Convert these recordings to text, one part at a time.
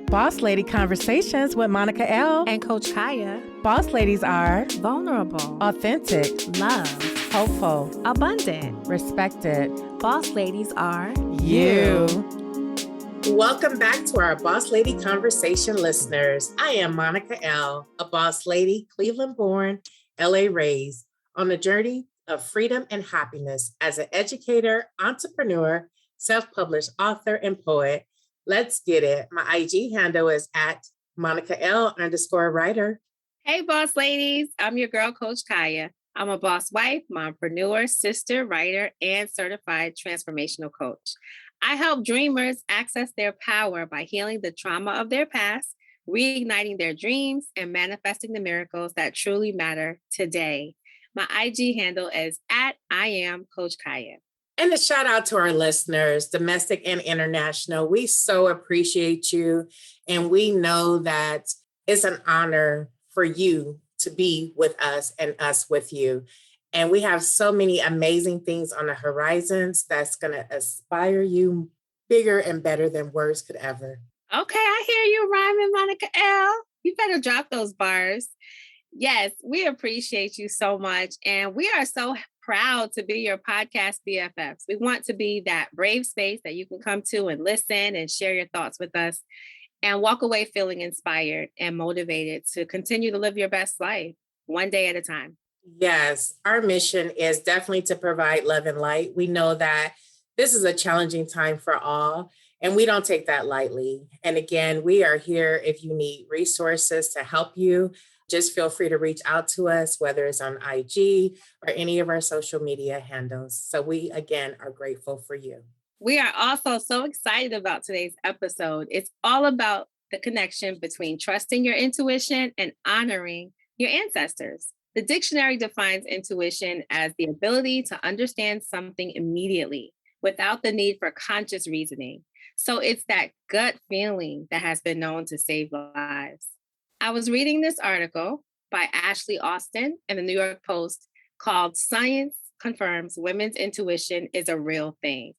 Boss Lady Conversations with Monica L. and Coach Khaya. Boss ladies are Vulnerable, authentic, love, hopeful, abundant. respected. Boss ladies are You. Welcome back to our Boss Lady Conversation listeners. I am Monica L., a boss lady, Cleveland-born, LA raised, on the journey of freedom and happiness as an educator, entrepreneur, self-published author, and poet. Let's get it. My IG handle is at MonicaL_writer. Hey, boss ladies. I'm your girl, Coach Khaya. I'm a boss wife, mompreneur, sister, writer, and certified transformational coach. I help dreamers access their power by healing the trauma of their past, reigniting their dreams, and manifesting the miracles that truly matter today. My IG handle is at I am Coach Khaya. And a shout out to our listeners, domestic and international. We so appreciate you. And we know that it's an honor for you to be with us and us with you. And we have so many amazing things on the horizons that's going to inspire you bigger and better than words could ever. Okay, I hear you rhyming, Monica L. You better drop those bars. Yes, we appreciate you so much. And we are so proud to be your podcast BFFs. We want to be that brave space that you can come to and listen and share your thoughts with us and walk away feeling inspired and motivated to continue to live your best life one day at a time. Yes, our mission is definitely to provide love and light. We know that this is a challenging time for all, and we don't take that lightly. And again, we are here if you need resources to help you. Just feel free to reach out to us, whether it's on IG or any of our social media handles. So we, again, are grateful for you. We are also so excited about today's episode. It's all about the connection between trusting your intuition and honoring your ancestors. The dictionary defines intuition as the ability to understand something immediately without the need for conscious reasoning. So it's that gut feeling that has been known to save lives. I was reading this article by Ashley Austin in the New York Post called Science Confirms Women's Intuition is a Real Thing.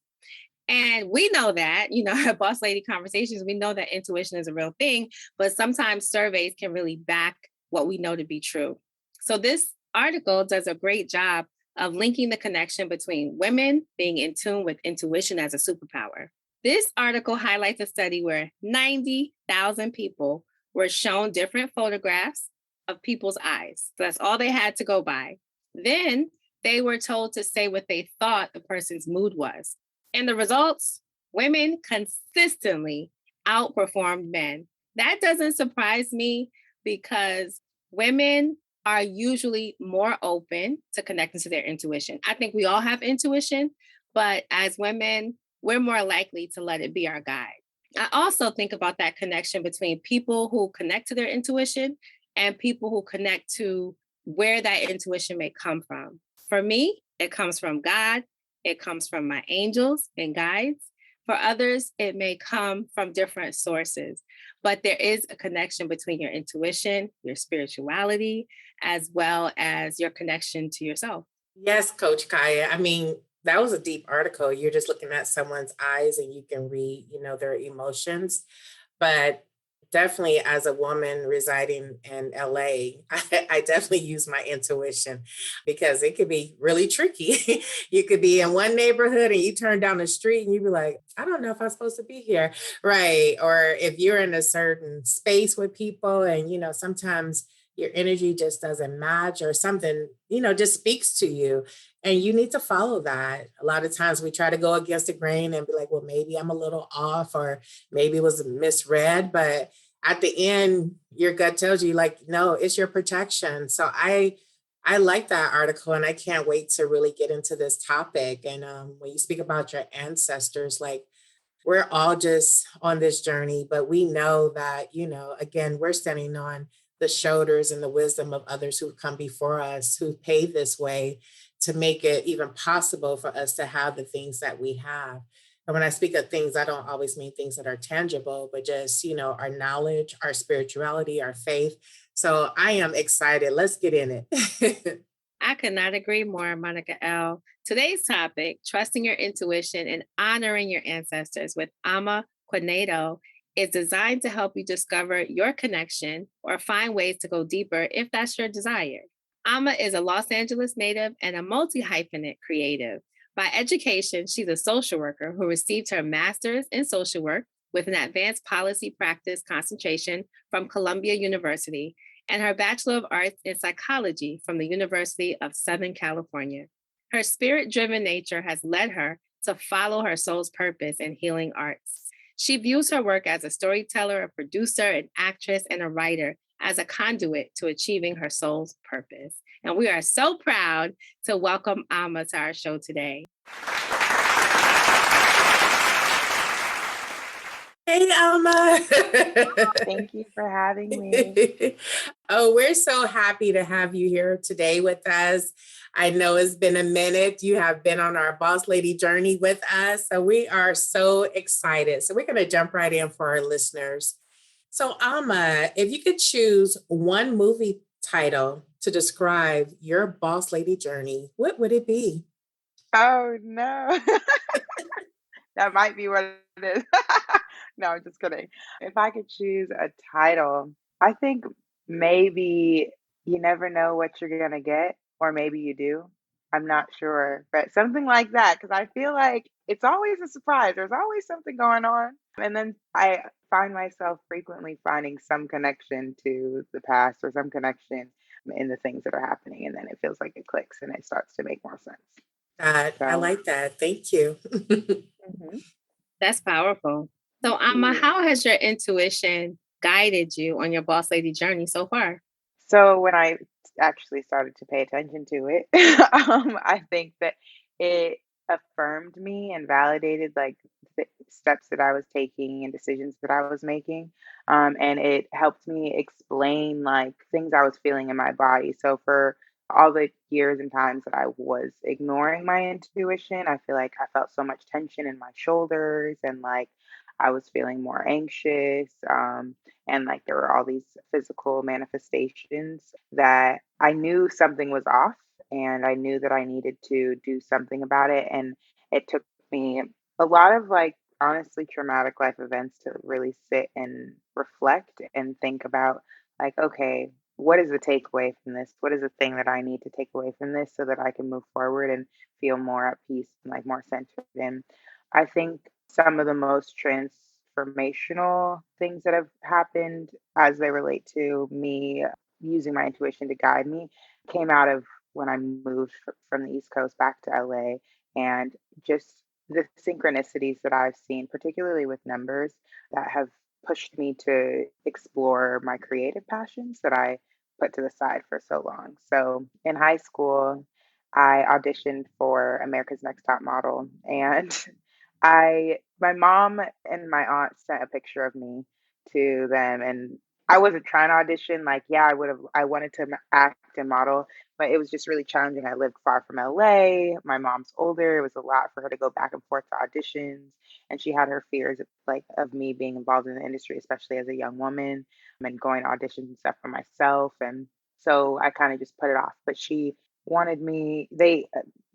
And we know that, at Boss Lady Conversations, we know that intuition is a real thing, but sometimes surveys can really back what we know to be true. So this article does a great job of linking the connection between women being in tune with intuition as a superpower. This article highlights a study where 90,000 people were shown different photographs of people's eyes. So that's all they had to go by. Then they were told to say what they thought the person's mood was. And the results, women consistently outperformed men. That doesn't surprise me because women are usually more open to connecting to their intuition. I think we all have intuition, but as women, we're more likely to let it be our guide. I also think about that connection between people who connect to their intuition and people who connect to where that intuition may come from. For me, it comes from God. It comes from my angels and guides. For others, it may come from different sources, but there is a connection between your intuition, your spirituality, as well as your connection to yourself. Yes, Coach Khaya. I mean, that was a deep article. You're just looking at someone's eyes and you can read, their emotions. But definitely as a woman residing in LA, I definitely use my intuition because it could be really tricky. You could be in one neighborhood and you turn down the street and you be like, I don't know if I'm supposed to be here. Right. Or if you're in a certain space with people and, sometimes your energy just doesn't match or something, just speaks to you. And you need to follow that. A lot of times we try to go against the grain and be like, well, maybe I'm a little off or maybe it was misread. But at the end, your gut tells you like, no, it's your protection. So I like that article and I can't wait to really get into this topic. And when you speak about your ancestors, like we're all just on this journey, but we know that, again, we're standing on the shoulders and the wisdom of others who've come before us, who paved this way to make it even possible for us to have the things that we have. And when I speak of things, I don't always mean things that are tangible, but just, our knowledge, our spirituality, our faith. So I am excited. Let's get in it. I could not agree more, Monica L. Today's topic, trusting your intuition and honoring your ancestors with Ama Konadu is designed to help you discover your connection or find ways to go deeper if that's your desire. Ama is a Los Angeles native and a multi hyphenate creative. By education, she's a social worker who received her master's in social work with an advanced policy practice concentration from Columbia University and her Bachelor of Arts in Psychology from the University of Southern California. Her spirit driven nature has led her to follow her soul's purpose in healing arts. She views her work as a storyteller, a producer, an actress, and a writer as a conduit to achieving her soul's purpose. And we are so proud to welcome Ama to our show today. Hey, Alma. Thank you for having me. Oh, we're so happy to have you here today with us. I know it's been a minute. You have been on our Boss Lady journey with us. So we are so excited. So we're going to jump right in for our listeners. So, Alma, if you could choose one movie title to describe your Boss Lady journey, what would it be? Oh no. That might be what it is. No, I'm just kidding. If I could choose a title, I think maybe You Never Know What You're Gonna Get, or maybe you do. I'm not sure, but something like that, because I feel like it's always a surprise. There's always something going on. And then I find myself frequently finding some connection to the past or some connection in the things that are happening. And then it feels like it clicks and it starts to make more sense. I So, like that. Thank you. mhm. That's powerful. So, Thank Ama, you. how has your intuition guided you on your boss lady journey so far? So when I actually started to pay attention to it, I think that it affirmed me and validated like the steps that I was taking and decisions that I was making. And it helped me explain like things I was feeling in my body. So for all the years and times that I was ignoring my intuition, I feel like I felt so much tension in my shoulders and like I was feeling more anxious. And like there were all these physical manifestations that I knew something was off and I knew that I needed to do something about it. And it took me a lot of like honestly traumatic life events to really sit and reflect and think about like, okay, what is the takeaway from this? What is the thing that I need to take away from this so that I can move forward and feel more at peace and like more centered? And I think some of the most transformational things that have happened as they relate to me using my intuition to guide me came out of when I moved from the East Coast back to LA and just the synchronicities that I've seen, particularly with numbers, that have pushed me to explore my creative passions that I put to the side for so long. So in high school, I auditioned for America's Next Top Model and my mom and my aunt sent a picture of me to them, and I wasn't trying to audition. Like, yeah, I wanted to act and model, but it was just really challenging. I lived far from LA. My mom's older. It was a lot for her to go back and forth to auditions, and she had her fears of, like, of me being involved in the industry, especially as a young woman, and going to auditions and stuff for myself. And so I kind of just put it off. But she wanted me. They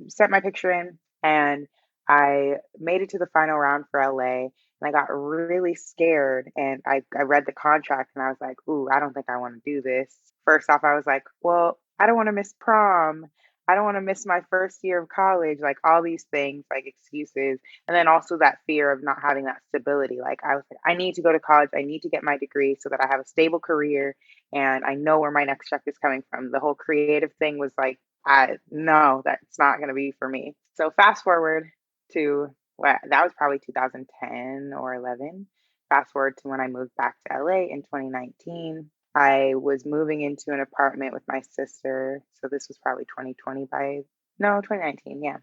sent my picture in, and I made it to the final round for LA and I got really scared and I read the contract and I was like, ooh, I don't think I want to do this. First off, I was like, well, I don't want to miss prom. I don't want to miss my first year of college, like all these things, like excuses. And then also that fear of not having that stability. Like I was like, I need to go to college. I need to get my degree so that I have a stable career and I know where my next check is coming from. The whole creative thing was like, I no, that's not going to be for me. So fast forward to what that was probably 2010 or 11. Fast forward to when I moved back to LA in 2019. I was moving into an apartment with my sister. So this was probably 2020 by no, 2019. Yeah.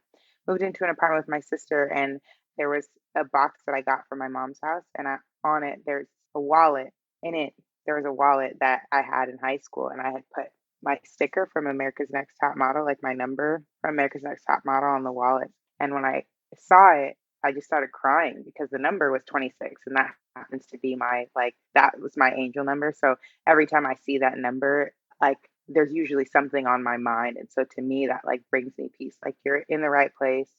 Moved into an apartment with my sister and there was a box that I got from my mom's house and on it there's a wallet. In it there was a wallet that I had in high school and I had put my sticker from America's Next Top Model, like my number from America's Next Top Model on the wallet. And when I saw it, I just started crying because the number was 26 and that happens to be my like that was my angel number. So every time I see that number, like there's usually something on my mind. And so to me that like brings me peace. Like you're in the right place,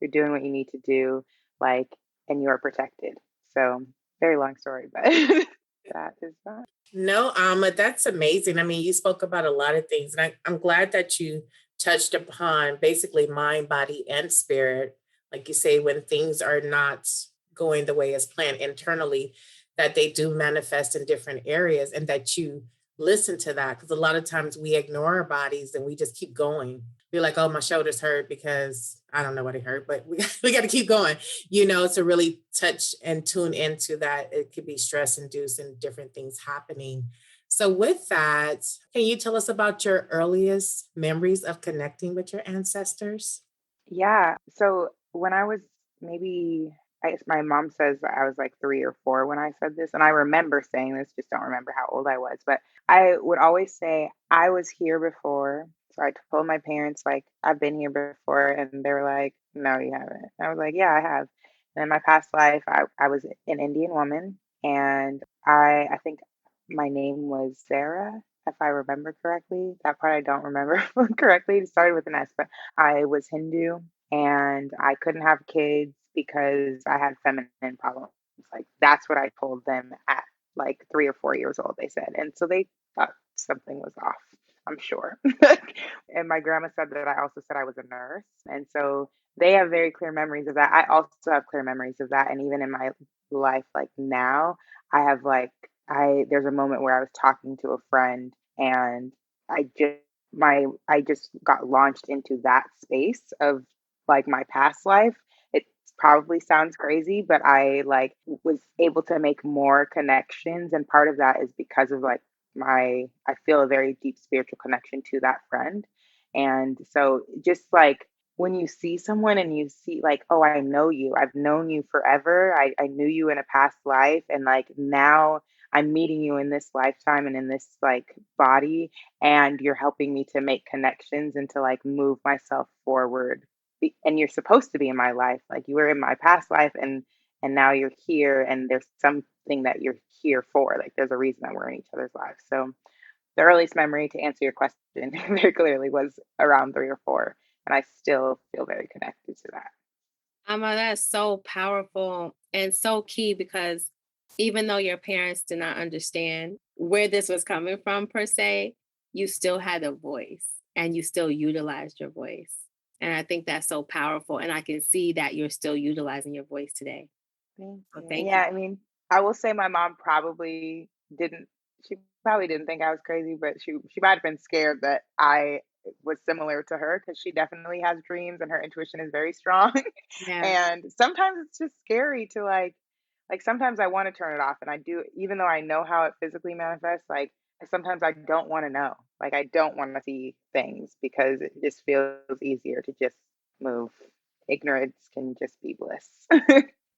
you're doing what you need to do, like and you're protected. So Very long story, but that is that. No, that's amazing. I mean, you spoke about a lot of things, and I'm glad that you touched upon basically mind, body, and spirit. Like you say, when things are not going the way as planned internally, that they do manifest in different areas, and that you listen to that. Because a lot of times we ignore our bodies and we just keep going. We're like, oh, my shoulders hurt because I don't know what it hurt, but we got to keep going, to really touch and tune into that. It could be stress induced and different things happening. So, with that, can you tell us about your earliest memories of connecting with your ancestors? Yeah. So when I was maybe, I guess my mom says that I was like 3 or 4 when I said this, and I remember saying this, just don't remember how old I was. But I would always say I was here before. So I told my parents like I've been here before, and they were like, "No, you haven't." I was like, "Yeah, I have." And in my past life, I was an Indian woman, and I think my name was Sarah, if I remember correctly. That part I don't remember correctly. It started with an S, but I was Hindu and I couldn't have kids because I had feminine problems. Like that's what I told them at like 3 or 4 years old, they said. And so they thought something was off, I'm sure. And my grandma said that I also said I was a nurse. And so they have very clear memories of that. I also have clear memories of that. And even in my life, like now, I have like, there's a moment where I was talking to a friend and I just, I just got launched into that space of like my past life. It probably sounds crazy, but I like was able to make more connections. And part of that is because of like I feel a very deep spiritual connection to that friend. And so just like when you see someone and you see like, oh, I know you, I've known you forever. I knew you in a past life. And like now I'm meeting you in this lifetime and in this like body, and you're helping me to make connections and to like move myself forward. And you're supposed to be in my life. Like you were in my past life and now you're here and there's something that you're here for. Like there's a reason that we're in each other's lives. So the earliest memory to answer your question very clearly was around 3 or 4. And I still feel very connected to that. That's so powerful and so key because even though your parents did not understand where this was coming from per se, you still had a voice and you still utilized your voice. And I think that's so powerful. And I can see that you're still utilizing your voice today. Thank So you. thank Yeah, you. I mean, I will say my mom probably didn't she probably didn't think I was crazy, but she might have been scared that I was similar to her because she definitely has dreams and her intuition is very strong. Yeah. And sometimes it's just scary to like sometimes I want to turn it off and I do even though I know how it physically manifests, like sometimes I don't want to know. Like I don't want to see things because it just feels easier to just move. Ignorance can just be bliss.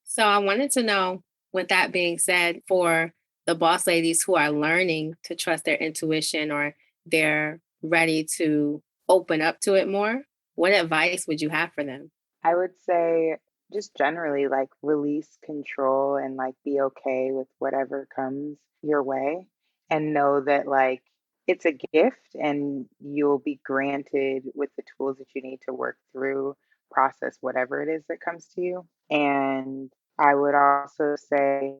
So I wanted to know, with that being said, for the boss ladies who are learning to trust their intuition or they're ready to open up to it more, what advice would you have for them? I would say just generally like release control and like be okay with whatever comes your way and know that like it's a gift and you'll be granted with the tools that you need to work through, process whatever it is that comes to you. And I would also say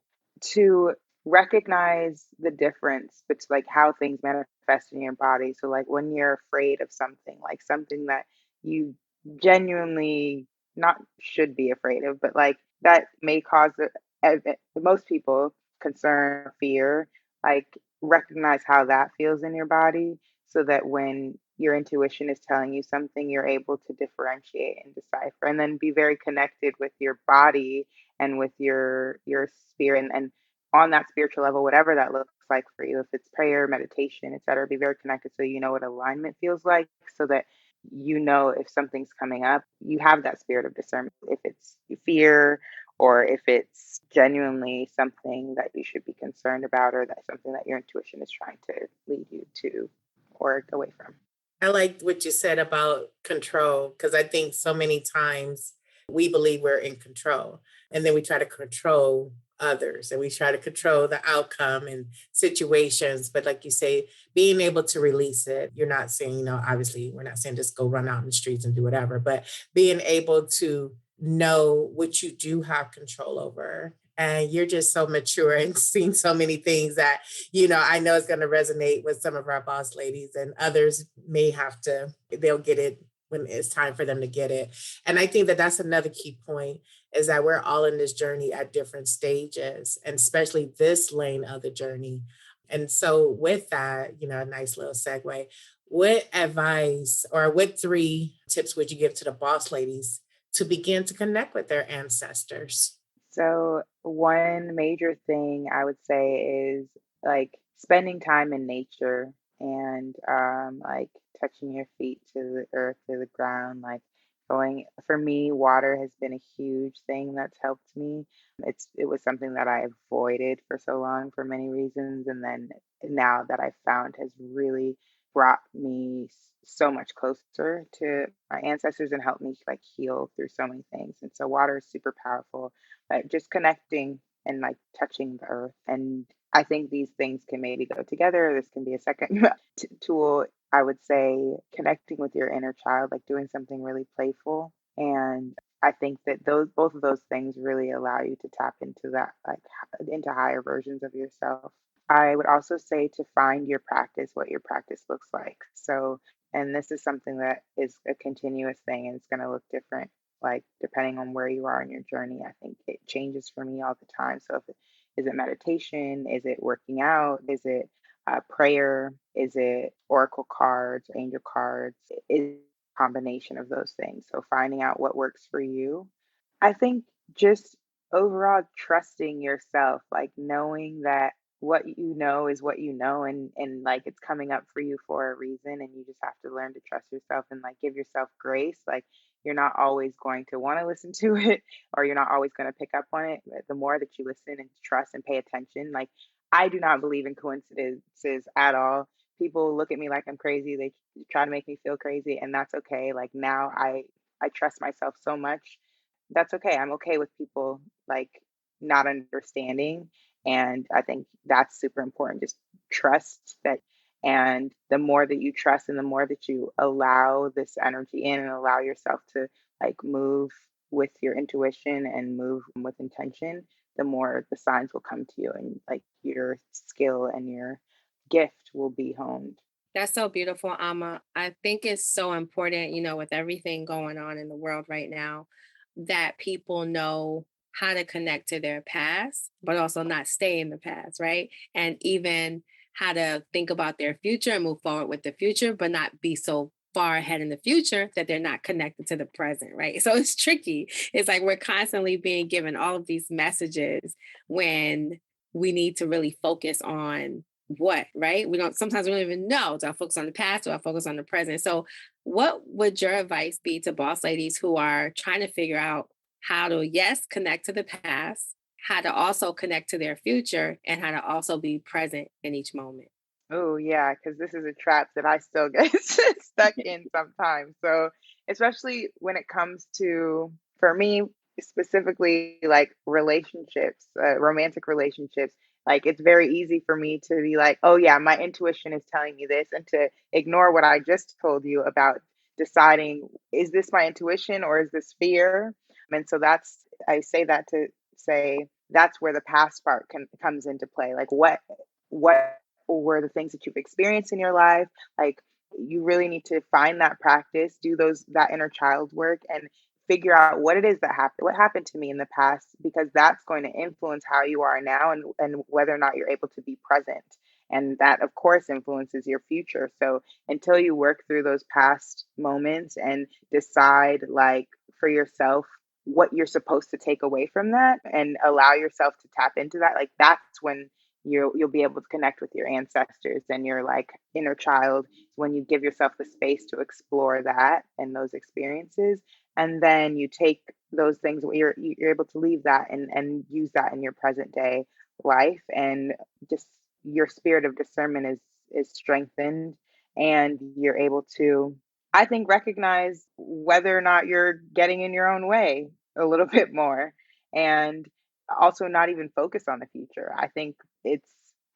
to recognize the difference between like how things manifest in your body. So like when you're afraid of something, like something that you genuinely not should be afraid of, but like that may cause most people concern, fear, like recognize how that feels in your body so that when your intuition is telling you something, you're able to differentiate and decipher and then be very connected with your body and with your spirit and on that spiritual level, whatever that looks like for you, if it's prayer, meditation, etc., be very connected so you know what alignment feels like so that you know if something's coming up, you have that spirit of discernment. If it's fear or if it's genuinely something that you should be concerned about or that's something that your intuition is trying to lead you to or away from. I like what you said about control because I think so many times we believe we're in control and then we try to control others and we try to control the outcome and situations. But like you say, being able to release it, you're not saying, obviously, we're not saying just go run out in the streets and do whatever, but being able to know what you do have control over. And you're just so mature and seen so many things that, I know it's going to resonate with some of our boss ladies, and others may have to, they'll get it when it's time for them to get it. And I think that that's another key point, is that we're all in this journey at different stages, and especially this lane of the journey. And so, with that, a nice little segue. What advice or what three tips would you give to the boss ladies to begin to connect with their ancestors? So, one major thing I would say is like spending time in nature and like touching your feet to the earth, to the ground. Like going, for me, water has been a huge thing that's helped me. It was something that I avoided for so long for many reasons, and then now that I found has really brought me so much closer to my ancestors and helped me like heal through so many things. And so water is super powerful, but just connecting and like touching the earth. And I think these things can maybe go together. This can be a second tool. I would say connecting with your inner child, like doing something really playful. And I think that those both of those things really allow you to tap into that, like into higher versions of yourself. I would also say to find your practice, what your practice looks like. So, and this is something that is a continuous thing and it's going to look different, like depending on where you are in your journey. I think it changes for me all the time. So, is it meditation? Is it working out? Is it prayer? Is it oracle cards, angel cards? Is a combination of those things. So, finding out what works for you. I think just overall trusting yourself, like knowing that what you know is what you know, and like it's coming up for you for a reason, and you just have to learn to trust yourself and like give yourself grace. Like you're not always going to want to listen to it, or you're not always going to pick up on it, but the more that you listen and trust and pay attention, like I do not believe in coincidences at all. People look at me like I'm crazy. They try to make me feel crazy, and that's okay. Like now I trust myself so much. That's okay. I'm okay with people like not understanding. And I think that's super important. Just trust that. And the more that you trust and the more that you allow this energy in and allow yourself to like move with your intuition and move with intention, the more the signs will come to you and like your skill and your gift will be honed. That's so beautiful, Ama. I think it's so important, with everything going on in the world right now, that people know how to connect to their past, but also not stay in the past, right? And even how to think about their future and move forward with the future, but not be so far ahead in the future that they're not connected to the present, right? So it's tricky. It's like we're constantly being given all of these messages when we need to really focus on what, right? We don't even know. Do I focus on the past? Do I focus on the present? So, what would your advice be to boss ladies who are trying to figure out how to, yes, connect to the past, how to also connect to their future, and how to also be present in each moment? Oh, yeah, because this is a trap that I still get stuck in sometimes. So, especially when it comes to, for me, specifically like relationships, romantic relationships, like it's very easy for me to be like, oh, yeah, my intuition is telling me this, and to ignore what I just told you about deciding, is this my intuition or is this fear? And so I say that to say that's where the past part comes into play. Like, what were the things that you've experienced in your life? Like you really need to find that practice, do that inner child work, and figure out what it is that happened, what happened to me in the past, because that's going to influence how you are now, and whether or not you're able to be present. And that of course influences your future. So until you work through those past moments and decide like for yourself what you're supposed to take away from that and allow yourself to tap into that, like that's when you'll be able to connect with your ancestors and your like inner child, when you give yourself the space to explore that and those experiences, and then you take those things where you're able to leave that and use that in your present day life, and just your spirit of discernment is strengthened, and you're able to, I think, recognize whether or not you're getting in your own way a little bit more, and also not even focus on the future. I think it's,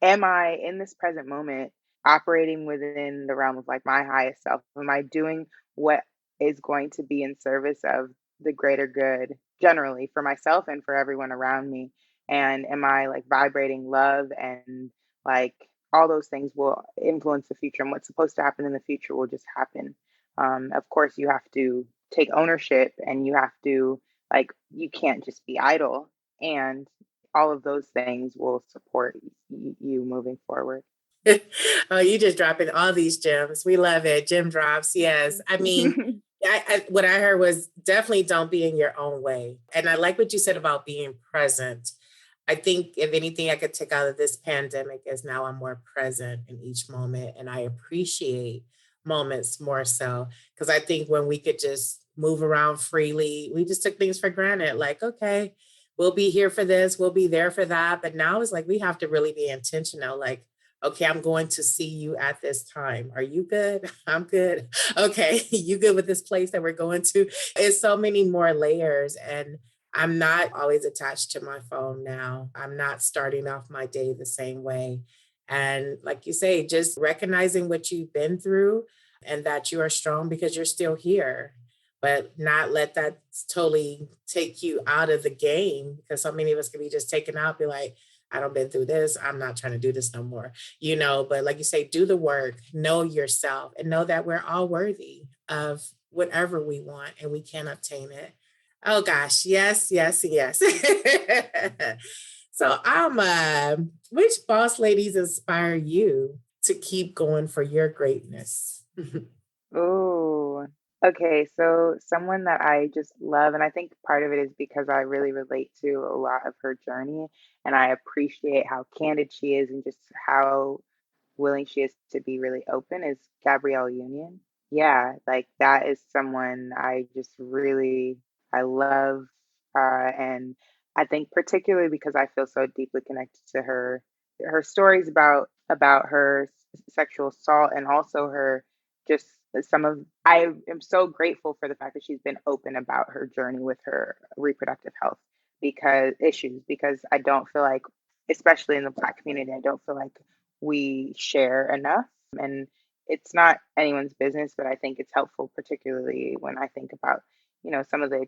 am I in this present moment operating within the realm of like my highest self? Am I doing what is going to be in service of the greater good generally for myself and for everyone around me? And am I like vibrating love and like all those things will influence the future, and what's supposed to happen in the future will just happen. Of course, you have to take ownership and you have to, like, you can't just be idle. And all of those things will support you moving forward. Oh, you just dropping all these gems. We love it. Gem drops. Yes. I mean, what I heard was definitely don't be in your own way. And I like what you said about being present. I think if anything I could take out of this pandemic is now I'm more present in each moment and I appreciate moments more so. Because I think when we could just move around freely, we just took things for granted. Like, okay, we'll be here for this, we'll be there for that. But now it's like we have to really be intentional. Like, okay, I'm going to see you at this time. Are you good? I'm good. Okay, you good with this place that we're going to? It's so many more layers. And I'm not always attached to my phone now. I'm not starting off my day the same way. And like you say, just recognizing what you've been through and that you are strong because you're still here, but not let that totally take you out of the game because so many of us can be just taken out, be like, I don't been through this. I'm not trying to do this no more, but like you say, do the work, know yourself and know that we're all worthy of whatever we want and we can obtain it. Oh gosh, yes, yes, yes. So, which boss ladies inspire you to keep going for your greatness? Oh, okay. So someone that I just love, and I think part of it is because I really relate to a lot of her journey, and I appreciate how candid she is and just how willing she is to be really open, is Gabrielle Union. Yeah, like that is someone I just really I love, and I think particularly because I feel so deeply connected to her stories about her sexual assault, and also her just some of I am so grateful for the fact that she's been open about her journey with her reproductive health because I don't feel like, especially in the Black community, I don't feel like we share enough. And it's not anyone's business, but I think it's helpful, particularly when I think about, some of the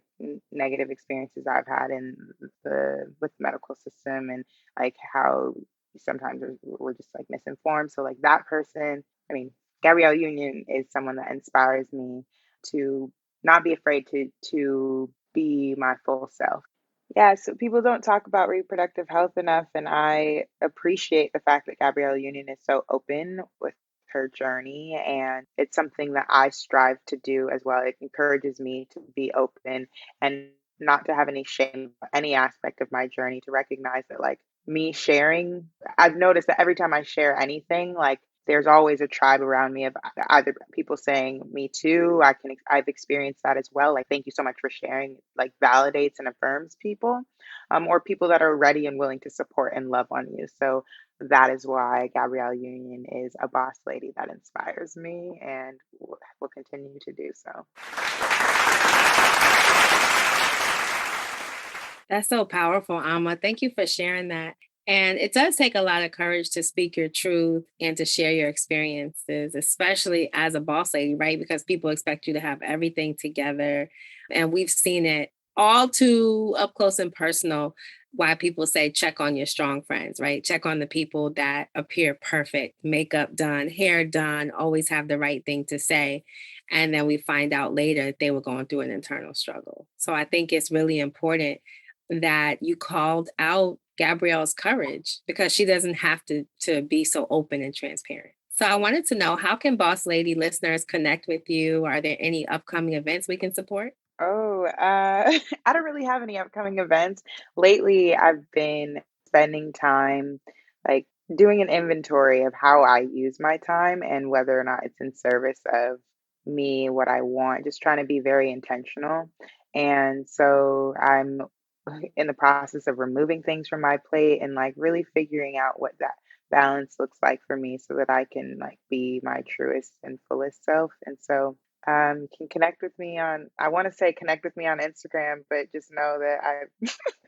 negative experiences I've had in the medical system, and like how sometimes we're just like misinformed. So like that person, I mean, Gabrielle Union is someone that inspires me to not be afraid to be my full self. Yeah, so people don't talk about reproductive health enough, and I appreciate the fact that Gabrielle Union is so open with her journey, and it's something that I strive to do as well. It encourages me to be open and not to have any shame about any aspect of my journey, to recognize that like me sharing, I've noticed that every time I share anything, like there's always a tribe around me of either people saying me too, I've experienced that as well, like thank you so much for sharing, like validates and affirms people, or people that are ready and willing to support and love on you. So that is why Gabrielle Union is a boss lady that inspires me and will continue to do so. That's so powerful, Ama. Thank you for sharing that. And it does take a lot of courage to speak your truth and to share your experiences, especially as a boss lady, right? Because people expect you to have everything together. And we've seen it all too up close and personal why people say check on your strong friends, right? Check on the people that appear perfect, makeup done, hair done, always have the right thing to say. And then we find out later that they were going through an internal struggle. So I think it's really important that you called out Gabrielle's courage because she doesn't have to be so open and transparent. So I wanted to know, how can Boss Lady listeners connect with you? Are there any upcoming events we can support? Oh, I don't really have any upcoming events. Lately, I've been spending time like doing an inventory of how I use my time and whether or not it's in service of me, what I want, just trying to be very intentional. And so I'm in the process of removing things from my plate and like really figuring out what that balance looks like for me so that I can like be my truest and fullest self. And so you can connect with me on, I want to say connect with me on Instagram, but just know that I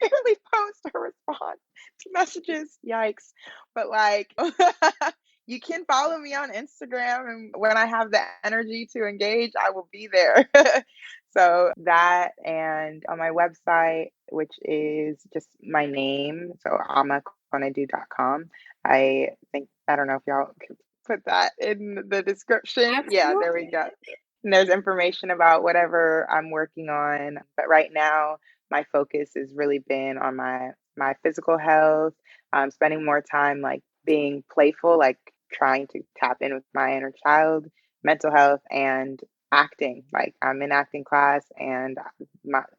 barely post or respond to messages. Yikes. But like, you can follow me on Instagram, and when I have the energy to engage, I will be there. So that, and on my website, which is just my name, so amakonadu.com. I think, I don't know if y'all could put that in the description. Yeah, there we go. And there's information about whatever I'm working on. But right now, my focus has really been on my physical health, spending more time like being playful, like trying to tap in with my inner child, mental health, and acting. Like I'm in acting class, and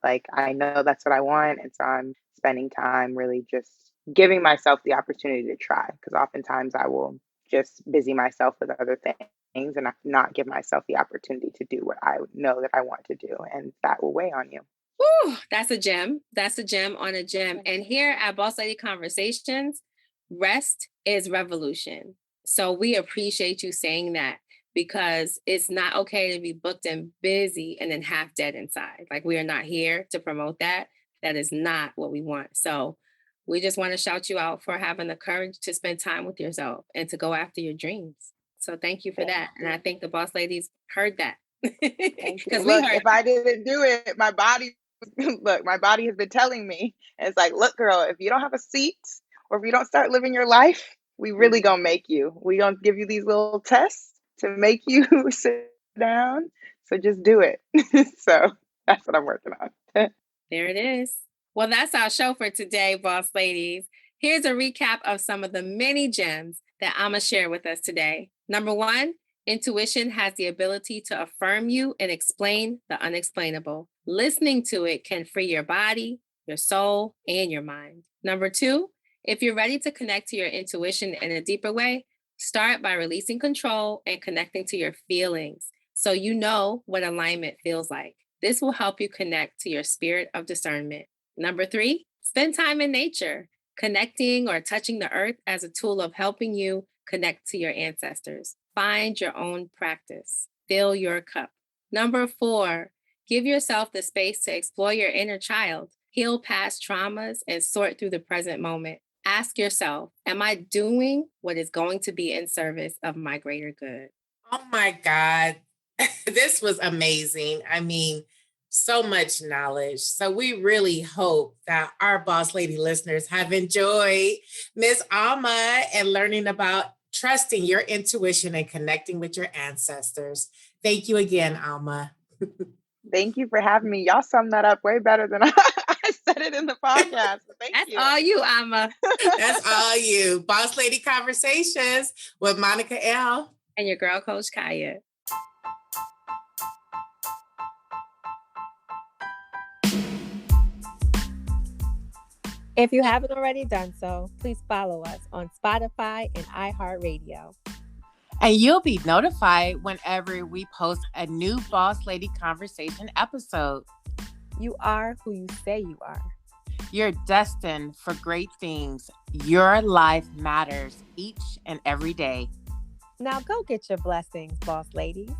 like I know that's what I want, and so I'm spending time really just giving myself the opportunity to try, because oftentimes I will just busy myself with other things and not give myself the opportunity to do what I know that I want to do, and that will weigh on you. Woo, that's a gem. That's a gem on a gem. And here at Boss Lady Conversations, rest is revolution. So we appreciate you saying that, because it's not okay to be booked and busy and then half dead inside. Like, we are not here to promote that. That is not what we want. So we just want to shout you out for having the courage to spend time with yourself and to go after your dreams. So thank you for that. And I think the boss ladies heard that. Thank you. Because Look, if I didn't do it, my body has been telling me. It's like, look, girl, if you don't have a seat or if you don't start living your life, we really gonna make you. We gonna give you these little tests to make you sit down. So just do it. So that's what I'm working on. There it is. Well, that's our show for today, boss ladies. Here's a recap of some of the many gems that Ama shared with us today. Number one, intuition has the ability to affirm you and explain the unexplainable. Listening to it can free your body, your soul, and your mind. Number two, if you're ready to connect to your intuition in a deeper way, start by releasing control and connecting to your feelings so you know what alignment feels like. This will help you connect to your spirit of discernment. Number three, spend time in nature, connecting or touching the earth as a tool of helping you connect to your ancestors. Find your own practice. Fill your cup. Number four, give yourself the space to explore your inner child, heal past traumas, and sort through the present moment. Ask yourself, am I doing what is going to be in service of my greater good? Oh my God. This was amazing. I mean, so much knowledge. So we really hope that our Boss Lady listeners have enjoyed Miss Ama and learning about trusting your intuition and connecting with your ancestors. Thank you again, Ama. Thank you for having me. Y'all summed that up way better than I said it in the podcast. Thank That's you. all you, Ama. That's all you. Boss Lady Conversations with Monica L. And your girl, Coach Khaya. If you haven't already done so, please follow us on Spotify and iHeartRadio. And you'll be notified whenever we post a new Boss Lady Conversation episode. You are who you say you are. You're destined for great things. Your life matters each and every day. Now go get your blessings, boss ladies.